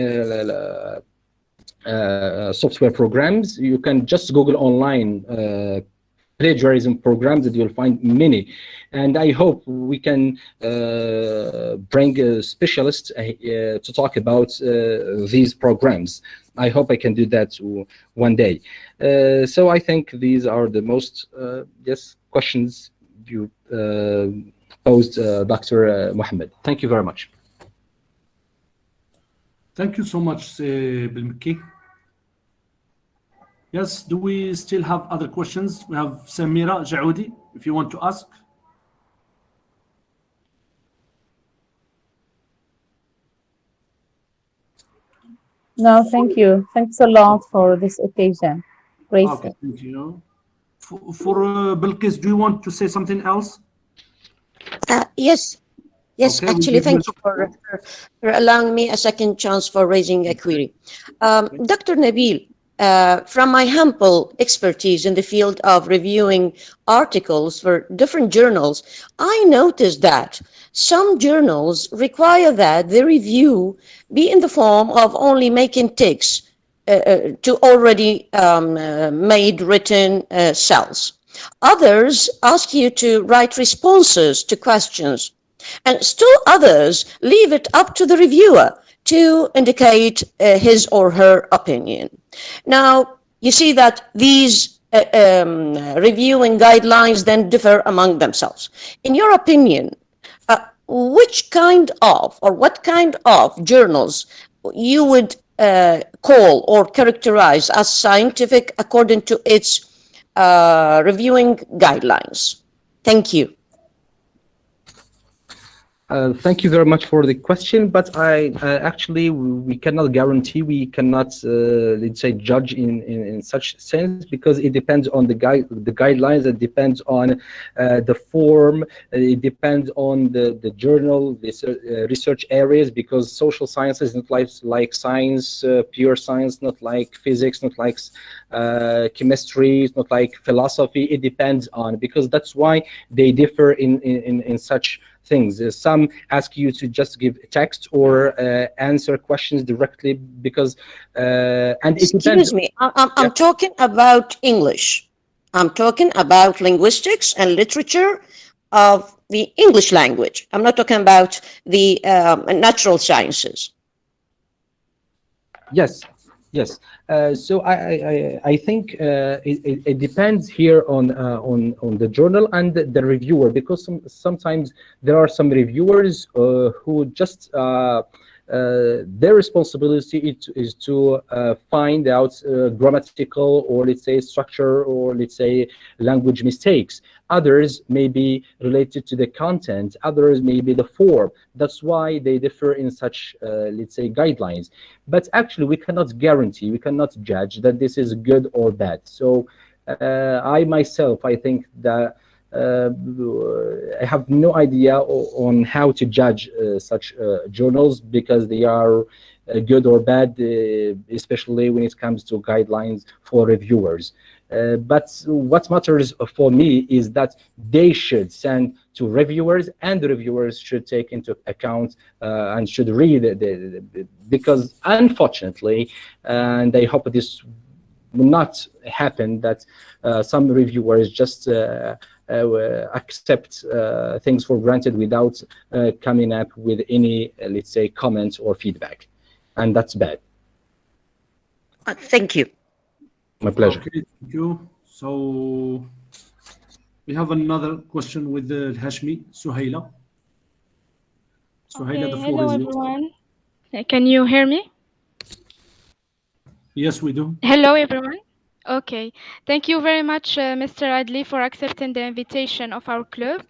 software programs. You can just Google online plagiarism programs, that you'll find many. And I hope we can bring a specialist to talk about these programs. I hope I can do that one day. So I think these are the most questions you posed, Dr. Mohammed. Thank you very much. Thank you so much, Belmekki. Yes, do we still have other questions? We have Samira Jaoudi, if you want to ask. No, thank you. Thanks a lot for this occasion. Great. Okay, thank you. For Bilqis, do you want to say something else? Yes. Yes, Okay, we'll actually, give you thank you for allowing me a second chance for raising a query. Dr. Nabil, from my humble expertise in the field of reviewing articles for different journals, I noticed that some journals require that the review be in the form of only making ticks to already made written cells. Others ask you to write responses to questions, and still others leave it up to the reviewer to indicate his or her opinion. Now, you see that these reviewing guidelines then differ among themselves. In your opinion, which kind of, or what kind of journals you would call or characterize as scientific according to its reviewing guidelines? Thank you. Thank you very much for the question, but I actually we cannot guarantee, we cannot let's say judge in such sense, because it depends on the guidelines. It depends on the form. It depends on the journal, the research areas, because social science is not like science, pure science, not like physics, not like chemistry, it's not like philosophy. It depends on, because that's why they differ in such things. Some ask you to just give text or answer questions directly, because and it Excuse depends. me, I'm talking about English. I'm talking about linguistics and literature of the English language. I'm not talking about the natural sciences. Yes. So I think it depends here on the journal and the reviewer, because sometimes there are some reviewers who just their responsibility is to find out grammatical, or let's say structure, or let's say language mistakes. Others may be related to the content, others may be the form. That's why they differ in such let's say guidelines. But actually we cannot guarantee, we cannot judge that this is good or bad. So I myself, I think that I have no idea on how to judge such journals, because they are good or bad, especially when it comes to guidelines for reviewers. But what matters for me is that they should send to reviewers, and the reviewers should take into account and should read because unfortunately, and I hope this will not happen, that some reviewers just accept things for granted without coming up with any, let's say, comments or feedback, and that's bad. Thank you. My pleasure. Okay, thank you. So we have another question with Hashmi, Suhaila. Suhaila, the floor hello is yours. everyone. Can you hear me? Yes, we do. Hello everyone. Okay, thank you very much, Mr. Radley, for accepting the invitation of our club,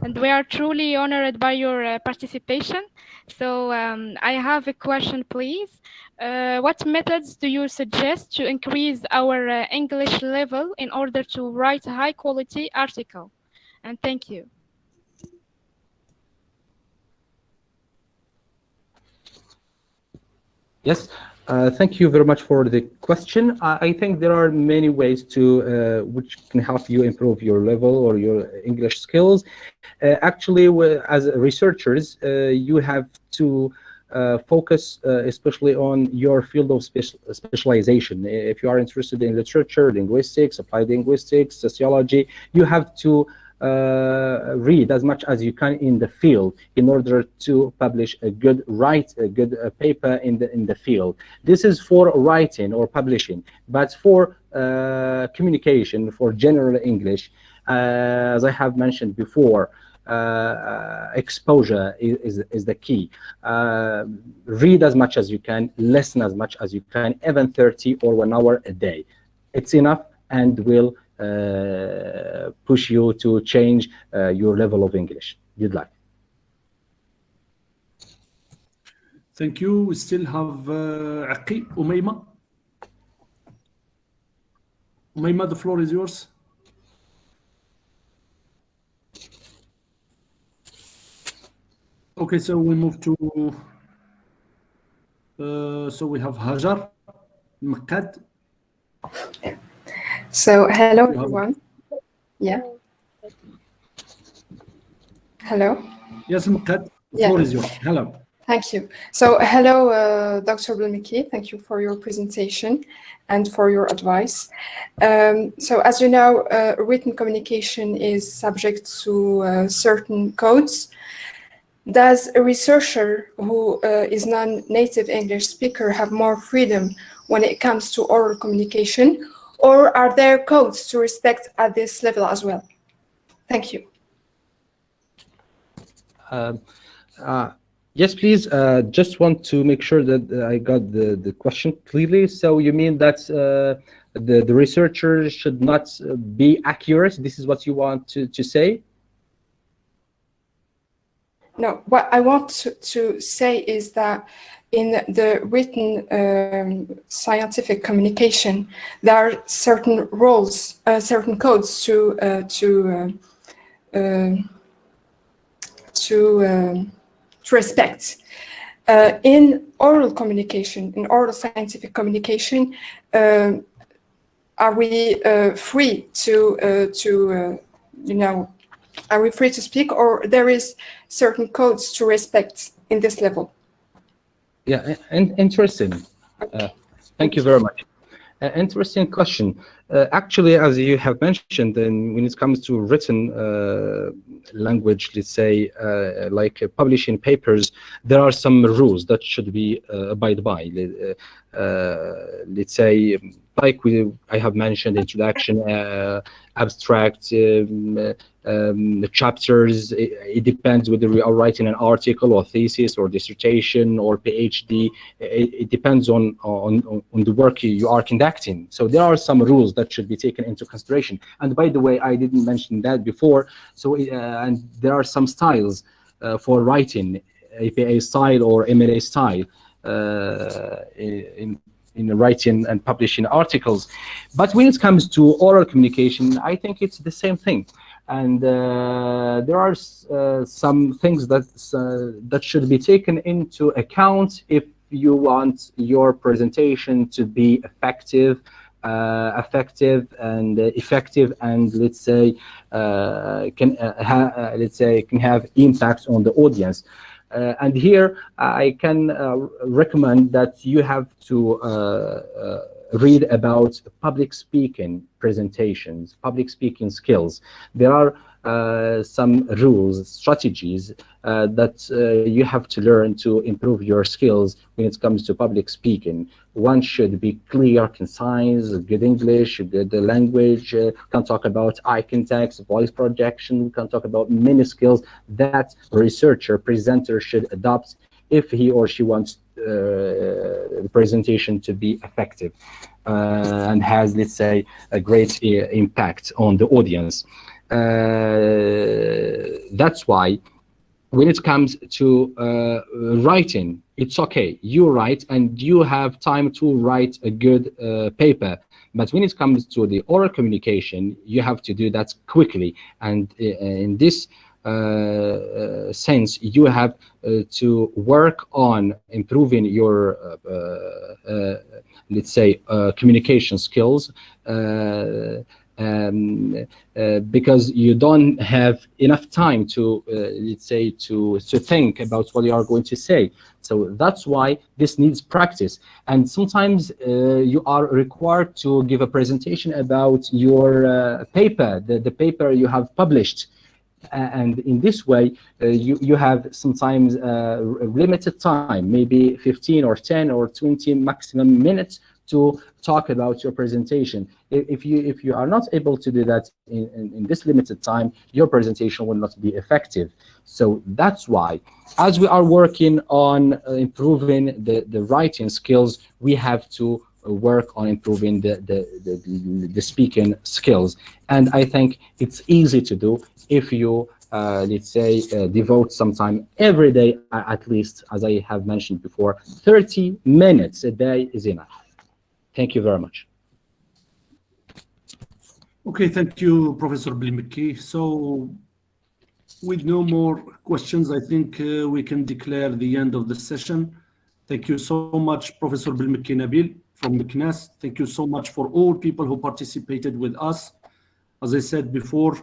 and we are truly honored by your participation. So I have a question, please. What methods do you suggest to increase our English level in order to write a high-quality article? And thank you. Yes, thank you very much for the question. I think there are many ways to which can help you improve your level or your English skills. Actually, as researchers, you have to focus especially on your field of specialization. If you are interested in literature, linguistics, applied linguistics, sociology, you have to read as much as you can in the field in order to publish a good paper in the field. This is for writing or publishing, but for communication, for general English, as I have mentioned before, exposure is the key. Read as much as you can, listen as much as you can, even 30 or 1 hour a day. It's enough and will push you to change your level of English. Good luck. Thank you. We still have Aqi, Umayma. Umayma, the floor is yours. Okay, so we move to, so we have Hajar, Makkad. So hello everyone. Yeah. Hello. Yes, Makkad, the floor is yours. Hello. Thank you. So hello, Dr. Belmekki. Thank you for your presentation and for your advice. So as you know, written communication is subject to certain codes. Does a researcher who is non-native English speaker have more freedom when it comes to oral communication, or are there codes to respect at this level as well? Thank you. Yes, please. Just want to make sure that I got the question clearly. So you mean that the researcher should not be accurate? This is what you want to say? No, what I want to say is that in the written scientific communication, there are certain roles, certain codes to respect. In oral communication, in oral scientific communication, are we free to are we free to speak, or there is certain codes to respect in this level? Yeah, interesting. Thank you very much. Interesting question. Actually, as you have mentioned, and when it comes to written language, let's say, like publishing papers, there are some rules that should be abided by. Let's say, like I have mentioned, introduction, abstract, the chapters. It depends whether we are writing an article or thesis or dissertation or PhD. It depends on the work you are conducting. So there are some rules that should be taken into consideration. And by the way, I didn't mention that before. So and there are some styles for writing, APA style or MLA style in writing and publishing articles. But when it comes to oral communication, I think it's the same thing. And there are some things that should be taken into account if you want your presentation to be effective and effective, and let's say can have impact on the audience. And here I can recommend that you have to read about public speaking presentations, public speaking skills. There are some rules, strategies that you have to learn to improve your skills when it comes to public speaking. One should be clear, concise, good English, good language, can talk about eye contact, voice projection, can talk about many skills that researcher, presenter should adopt if he or she wants the presentation to be effective and has, let's say, a great impact on the audience. That's why when it comes to writing, it's okay. You write and you have time to write a good paper. But when it comes to the oral communication, you have to do that quickly. And in this sense, you have to work on improving your, let's say, communication skills. because you don't have enough time to, let's say, to think about what you are going to say. So that's why this needs practice. And sometimes you are required to give a presentation about your paper, the paper you have published. And in this way, you have sometimes a limited time, maybe 15 or 10 or 20 maximum minutes to talk about your presentation. If you are not able to do that in this limited time, your presentation will not be effective. So that's why, as we are working on improving the writing skills, we have to work on improving the speaking skills. And I think it's easy to do if you let's say devote some time every day, at least, as I have mentioned before, 30 minutes a day is enough. Thank you very much. Okay, thank you, Professor Belmekki. So with no more questions, I think we can declare the end of the session. Thank you so much, Professor Belmekki Nabil from McNass. Thank you so much for all people who participated with us. As I said before,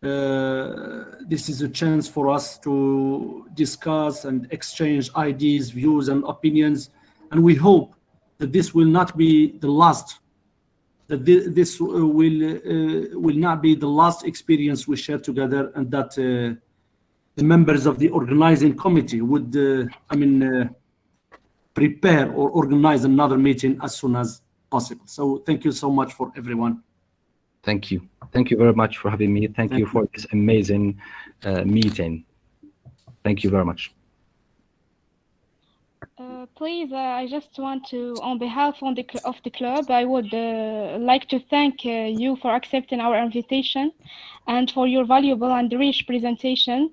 this is a chance for us to discuss and exchange ideas, views, and opinions. And we hope that this will not be the last, that this will not be the last experience we share together, and that the members of the organizing committee would, prepare or organize another meeting as soon as possible. So thank you so much for everyone. Thank you. Thank you very much for having me. Thank you for this amazing meeting. Thank you very much. Please, I just want to, on behalf of the club, I would like to thank you for accepting our invitation and for your valuable and rich presentation.